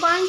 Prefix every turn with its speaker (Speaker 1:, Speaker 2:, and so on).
Speaker 1: 5